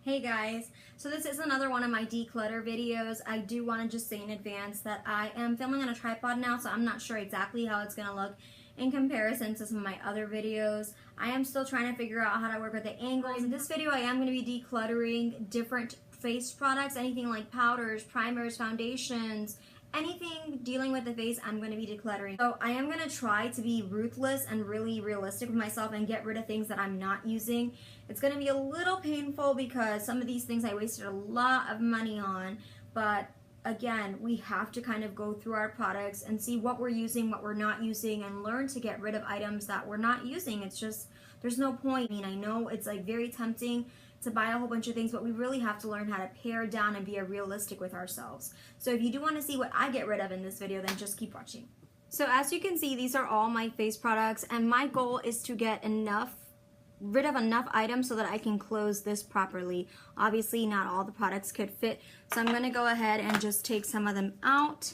Hey guys, so this is another one of my declutter videos. I do want to just say in advance that I am filming on a tripod now, so I'm not sure exactly how it's going to look in comparison to some of my other videos. I am still trying to figure out how to work with the angles. In this video I am going to be decluttering different face products, anything like powders, primers, foundations, anything dealing with the face I'm going to be decluttering. So I am going to try to be ruthless and really realistic with myself and get rid of things that I'm not using. It's going to be a little painful because some of these things I wasted a lot of money on, but again, we have to kind of go through our products and see what we're using, what we're not using, and learn to get rid of items that we're not using. It's just, there's no point. I mean, I know it's like very tempting to buy a whole bunch of things, but we really have to learn how to pare down and be realistic with ourselves. So if you do want to see what I get rid of in this video, then just keep watching. So as you can see, these are all my face products, and my goal is to get rid of enough items so that I can close this properly. Obviously, not all the products could fit, so I'm going to go ahead and just take some of them out.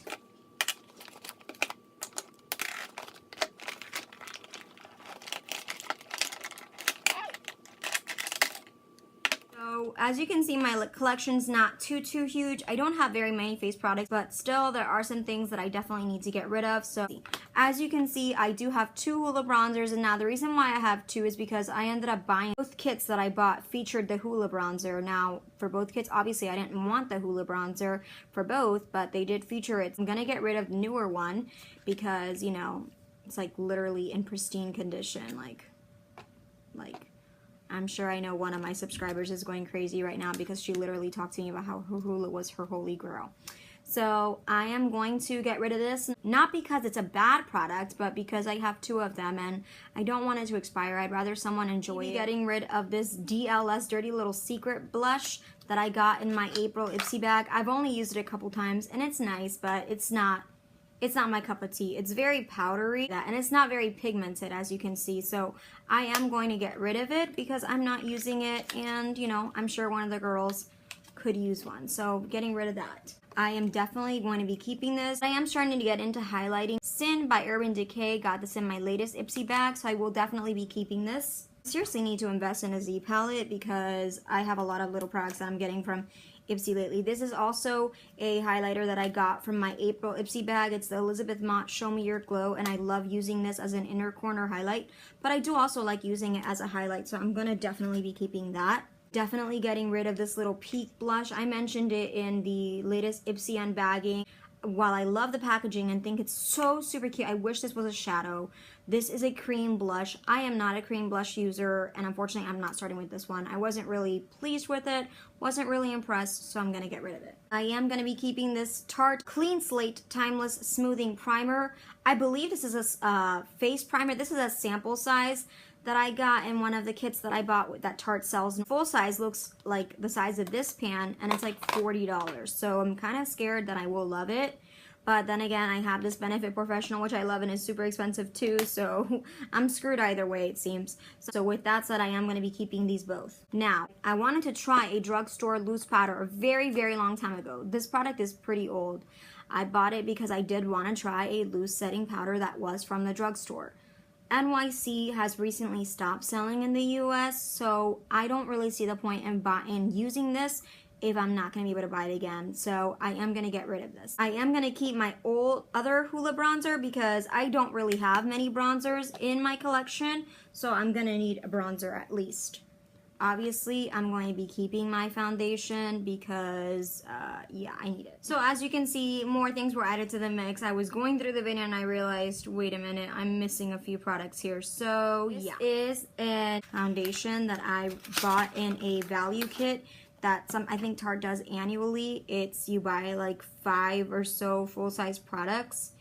So as you can see, my collection's not too huge. I don't have very many face products, but still there are some things that I definitely need to get rid of. So as you can see, I do have two Hoola bronzers, and now the reason why I have two is because I ended up buying both kits that I bought featured the Hoola bronzer. Now for both kits, obviously I didn't want the Hoola bronzer for both, but they did feature it. I'm gonna get rid of the newer one because, you know, it's like literally in pristine condition. Like I'm sure I know one of my subscribers is going crazy right now because she literally talked to me about how Hoola was her holy grail. So I am going to get rid of this, not because it's a bad product, but because I have two of them and I don't want it to expire. I'd rather someone enjoy it. Getting rid of this DLS Dirty Little Secret blush that I got in my April Ipsy bag. I've only used it a couple times and it's nice, but it's not my cup of tea. It's very powdery and it's not very pigmented, as you can see. So I am going to get rid of it because I'm not using it, and you know, I'm sure one of the girls could use one. So getting rid of that. I am definitely going to be keeping this. I am starting to get into highlighting. Sin by Urban Decay, got this in my latest Ipsy bag, so I will definitely be keeping this. I seriously need to invest in a Z palette because I have a lot of little products that I'm getting from Ipsy lately. This is also a highlighter that I got from my April Ipsy bag. It's the Elizabeth Mott Show Me Your Glow, and I love using this as an inner corner highlight, but I do also like using it as a highlight, so I'm gonna definitely be keeping that. Definitely getting rid of this little Peak blush. I mentioned it in the latest Ipsy unbagging. While I love the packaging and think it's so super cute, I wish this was a shadow. This is a cream blush. I am not a cream blush user, and unfortunately I'm not starting with this one. I wasn't really pleased with it, wasn't really impressed, so I'm gonna get rid of it. I am gonna be keeping this Tarte Clean Slate Timeless Smoothing Primer. I believe this is a face primer. This is a sample size that I got in one of the kits that I bought that Tarte sells. Full size looks like the size of this pan, and it's like $40. So I'm kind of scared that I will love it. But then again, I have this Benefit Professional, which I love, and is super expensive too, so I'm screwed either way, it seems. So with that said, I am going to be keeping these both. Now, I wanted to try a drugstore loose powder a very long time ago. This product is pretty old. I bought it because I did want to try a loose setting powder that was from the drugstore. NYC has recently stopped selling in the US, so I don't really see the point in using this if I'm not going to be able to buy it again. So I am going to get rid of this. I am going to keep my other Hoola bronzer because I don't really have many bronzers in my collection, so I'm going to need a bronzer at least. Obviously, I'm going to be keeping my foundation because, yeah, I need it. So as you can see, more things were added to the mix. I was going through the video and I realized, wait a minute, I'm missing a few products here. So yeah, this is a foundation that I bought in a value kit that I think Tarte does annually. It's, you buy like 5 or so full-size products,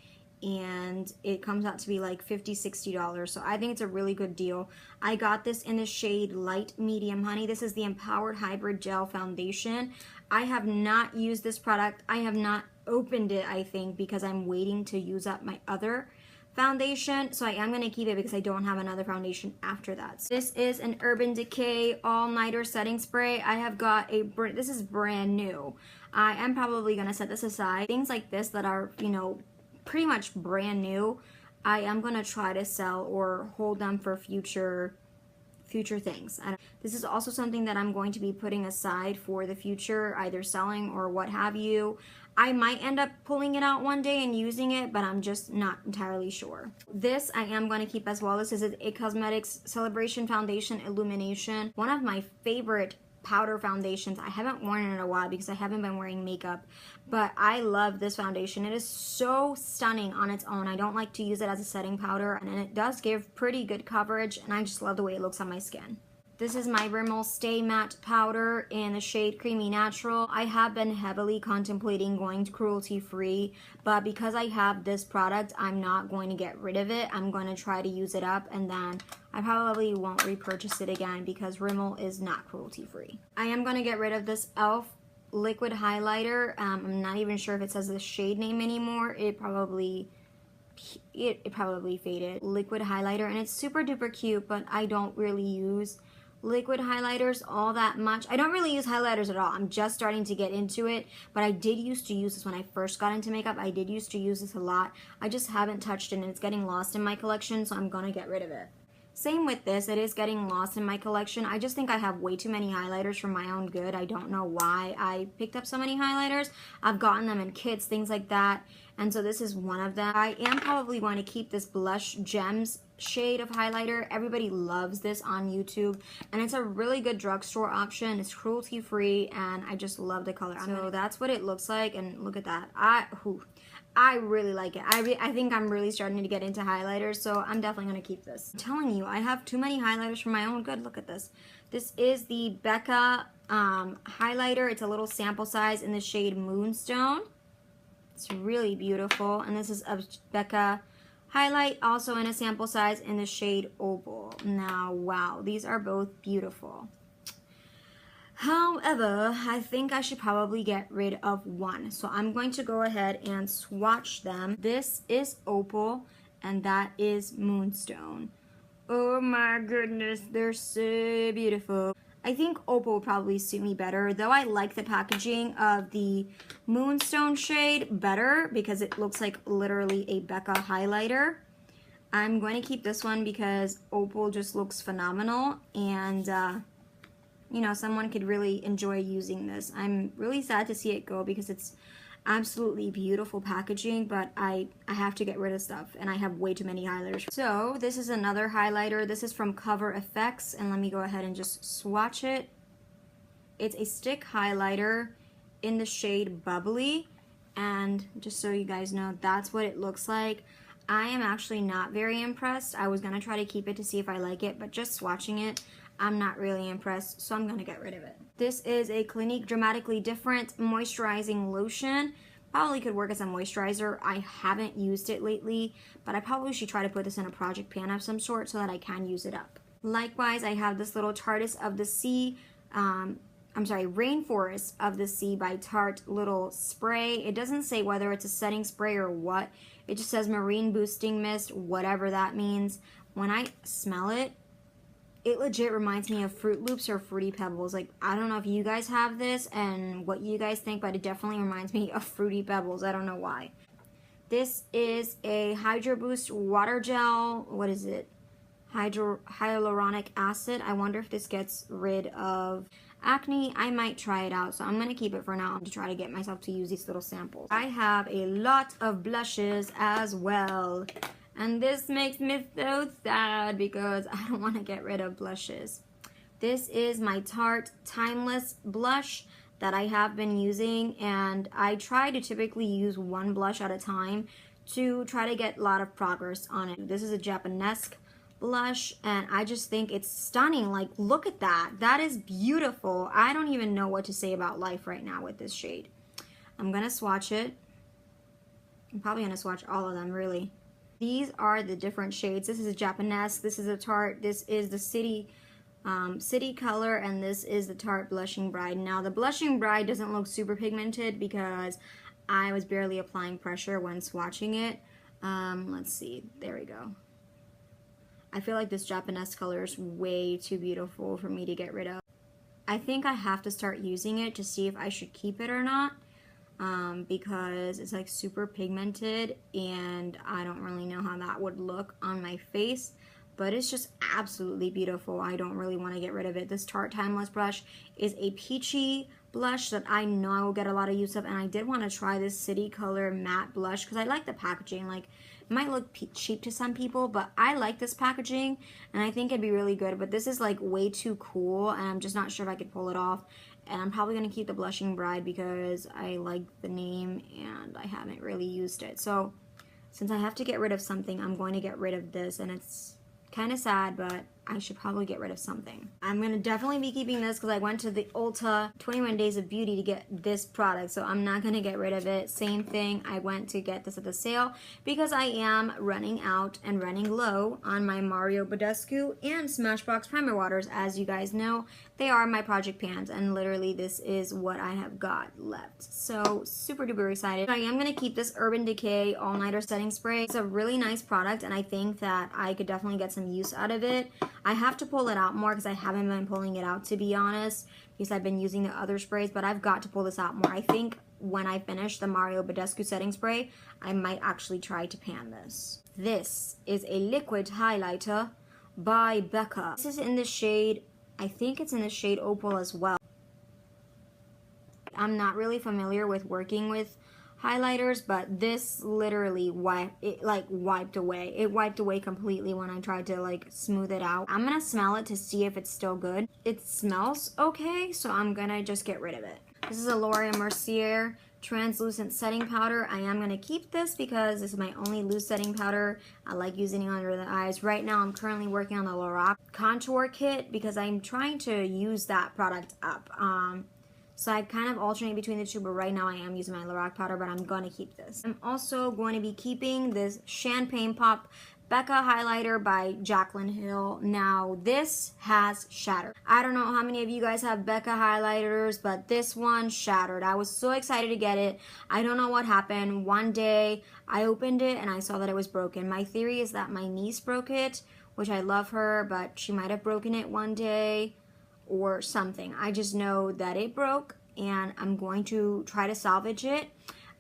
and it comes out to be like $50–60. So I think it's a really good deal. I got this in the shade Light Medium Honey. This is the Empowered Hybrid Gel Foundation. I have not used this product. I have not opened it, I think, because I'm waiting to use up my other foundation. So I am going to keep it because I don't have another foundation after that. So this is an Urban Decay All-Nighter Setting Spray. I have got this is brand new. I am probably going to set this aside. Things like this that are, you know, pretty much brand new, I am going to try to sell or hold them for future future things. This is also something that I'm going to be putting aside for the future, either selling or what have you. I might end up pulling it out one day and using it, but I'm just not entirely sure. This I am going to keep as well. This is a Cosmetics Celebration Foundation Illumination. One of my favorite powder foundations. I haven't worn it in a while because I haven't been wearing makeup, but I love this foundation. It is so stunning on its own. I don't like to use it as a setting powder, and it does give pretty good coverage, and I just love the way it looks on my skin. This is my Rimmel Stay Matte Powder in the shade Creamy Natural. I have been heavily contemplating going to cruelty-free, but because I have this product, I'm not going to get rid of it. I'm going to try to use it up, and then I probably won't repurchase it again because Rimmel is not cruelty-free. I am going to get rid of this e.l.f. liquid highlighter. I'm not even sure if it says the shade name anymore. It probably faded. Liquid highlighter, and it's super duper cute, but I don't really use liquid highlighters all that much. I don't really use highlighters at all. I'm just starting to get into it, but I did used to use this when I first got into makeup. I did used to use this a lot. I just haven't touched it, and it's getting lost in my collection, so I'm gonna get rid of it. Same with this, it is getting lost in my collection. I just think I have way too many highlighters for my own good. I don't know why I picked up so many highlighters. I've gotten them in kits, things like that, and so this is one of them. I am probably going to keep this Blush Gems shade of highlighter. Everybody loves this on YouTube, and it's a really good drugstore option. It's cruelty free, and I just love the color. So that's what it looks like, and look at that. I really like it. I think I'm really starting to get into highlighters, so I'm definitely going to keep this. I'm telling you, I have too many highlighters for my own good. Look at this. This is the Becca highlighter. It's a little sample size in the shade Moonstone. It's really beautiful, and this is a Becca highlight, also in a sample size in the shade Opal. Now, wow, these are both beautiful. However, I think I should probably get rid of one. So I'm going to go ahead and swatch them. This is Opal, and that is Moonstone. Oh my goodness, they're so beautiful. I think Opal will probably suit me better, though I like the packaging of the Moonstone shade better because it looks like literally a Becca highlighter. I'm going to keep this one because Opal just looks phenomenal, and you know, someone could really enjoy using this. I'm really sad to see it go because it's absolutely beautiful packaging, but I have to get rid of stuff, and I have way too many highlighters. So this is another highlighter. This is from Cover FX, and let me go ahead and just swatch it. It's a stick highlighter in the shade Bubbly, and just so you guys know, that's what it looks like. I am actually not very impressed. I was gonna try to keep it to see if I like it, but just swatching it, I'm not really impressed, so I'm gonna get rid of it. This is a Clinique Dramatically Different Moisturizing Lotion. Probably could work as a moisturizer. I haven't used it lately, but I probably should try to put this in a project pan of some sort so that I can use it up. Likewise, I have this little Rainforest of the Sea by Tarte little spray. It doesn't say whether it's a setting spray or what. It just says Marine Boosting Mist, whatever that means. When I smell it, it legit reminds me of Fruit Loops or Fruity Pebbles. Like, I don't know if you guys have this and what you guys think, but it definitely reminds me of Fruity Pebbles. I don't know why. This is a Hydro Boost Water Gel. What is it? Hyaluronic acid. I wonder if this gets rid of acne. I might try it out, so I'm going to keep it for now to try to get myself to use these little samples. I have a lot of blushes as well. And this makes me so sad because I don't want to get rid of blushes. This is my Tarte Timeless Blush that I have been using, and I try to typically use one blush at a time to try to get a lot of progress on it. This is a Japanesque blush, and I just think it's stunning. Like, look at that. That is beautiful. I don't even know what to say about life right now with this shade. I'm going to swatch it. I'm probably going to swatch all of them, really. These are the different shades. This is a Japanesque, this is a Tarte, this is the City color, and this is the Tarte Blushing Bride. Now, the Blushing Bride doesn't look super pigmented because I was barely applying pressure when swatching it. Let's see, there we go. I feel like this Japanesque color is way too beautiful for me to get rid of. I think I have to start using it to see if I should keep it or not. Because it's like super pigmented, and I don't really know how that would look on my face, but it's just absolutely beautiful. I don't really want to get rid of it. This Tarte Timeless brush is a peachy blush that I know I will get a lot of use of, and I did want to try this City Color matte blush because I like the packaging. Like, it might look cheap to some people, but I like this packaging and I think it'd be really good. But this is like way too cool and I'm just not sure if I could pull it off. And I'm probably going to keep the Blushing Bride because I like the name and I haven't really used it. So since I have to get rid of something, I'm going to get rid of this, and it's kind of sad, but I should probably get rid of something. I'm going to definitely be keeping this because I went to the Ulta 21 Days of Beauty to get this product, so I'm not going to get rid of it. Same thing, I went to get this at the sale because I am running out and running low on my Mario Badescu and Smashbox Primer Waters. As you guys know, they are my project pans, and literally this is what I have got left. So super duper excited. I am going to keep this Urban Decay All Nighter Setting Spray. It's a really nice product and I think that I could definitely get some use out of it. I have to pull it out more because I haven't been pulling it out, to be honest, because I've been using the other sprays, but I've got to pull this out more. I think when I finish the Mario Badescu setting spray, I might actually try to pan this. This is a liquid highlighter by Becca. This is in the shade, I think it's in the shade Opal as well. I'm not really familiar with working with highlighters, but this literally wiped away. It wiped away completely when I tried to like smooth it out. I'm gonna smell it to see if it's still good. It smells okay, so I'm gonna just get rid of it. This is a Laura Mercier translucent setting powder. I am gonna keep this because this is my only loose setting powder. I like using it under the eyes. Right now I'm currently working on the Lorac contour kit because I'm trying to use that product up. So I kind of alternate between the two, but right now I am using my Lorac powder, but I'm going to keep this. I'm also going to be keeping this Champagne Pop Becca highlighter by Jaclyn Hill. Now, this has shattered. I don't know how many of you guys have Becca highlighters, but this one shattered. I was so excited to get it. I don't know what happened. One day, I opened it and I saw that it was broken. My theory is that my niece broke it, which I love her, but she might have broken it one day or something. I just know that it broke and I'm going to try to salvage it.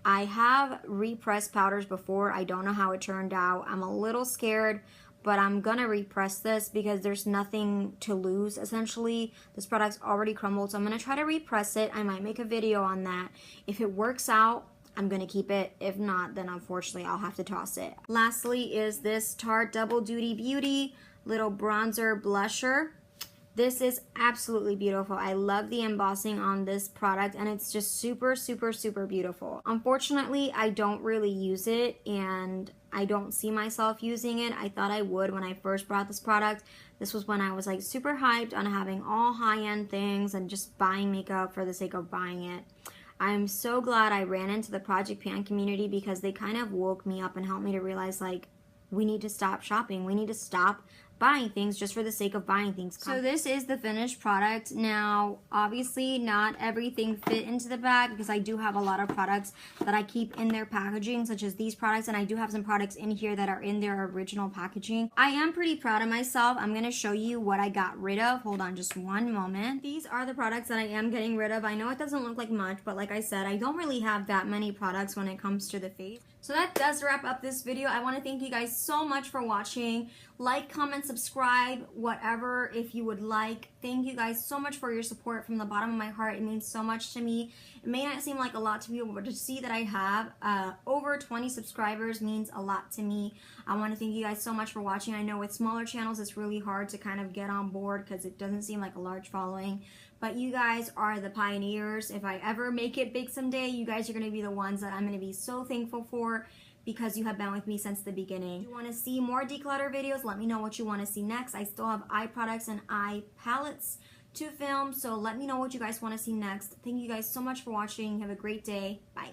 I have repressed powders before. I don't know how it turned out. I'm a little scared, but I'm gonna repress this because there's nothing to lose essentially. This product's already crumbled, so I'm gonna try to repress it. I might make a video on that. If it works out, I'm gonna keep it. If not, then unfortunately I'll have to toss it. Lastly is this Tarte Double Duty Beauty little bronzer blusher. This is absolutely beautiful. I love the embossing on this product and it's just super, super, super beautiful. Unfortunately, I don't really use it and I don't see myself using it. I thought I would when I first brought this product. This was when I was like super hyped on having all high-end things and just buying makeup for the sake of buying it. I'm so glad I ran into the Project Pan community because they kind of woke me up and helped me to realize like we need to stop shopping. We need to stop buying things just for the sake of buying things. So this is the finished product. Now, obviously not everything fit into the bag because I do have a lot of products that I keep in their packaging, such as these products, and I do have some products in here that are in their original packaging. I am pretty proud of myself. I'm gonna show you what I got rid of. Hold on just one moment. These are the products that I am getting rid of. I know it doesn't look like much, but like I said, I don't really have that many products when it comes to the face. So that does wrap up this video. I want to thank you guys so much for watching. Like, comment, subscribe, whatever if you would like. Thank you guys so much for your support from the bottom of my heart. It means so much to me. It may not seem like a lot to people, but to see that I have over 20 subscribers means a lot to me. I want to thank you guys so much for watching. I know with smaller channels it's really hard to kind of get on board because it doesn't seem like a large following. But you guys are the pioneers. If I ever make it big someday, you guys are going to be the ones that I'm going to be so thankful for because you have been with me since the beginning. If you want to see more declutter videos, let me know what you want to see next. I still have eye products and eye palettes to film, so let me know what you guys want to see next. Thank you guys so much for watching. Have a great day. Bye.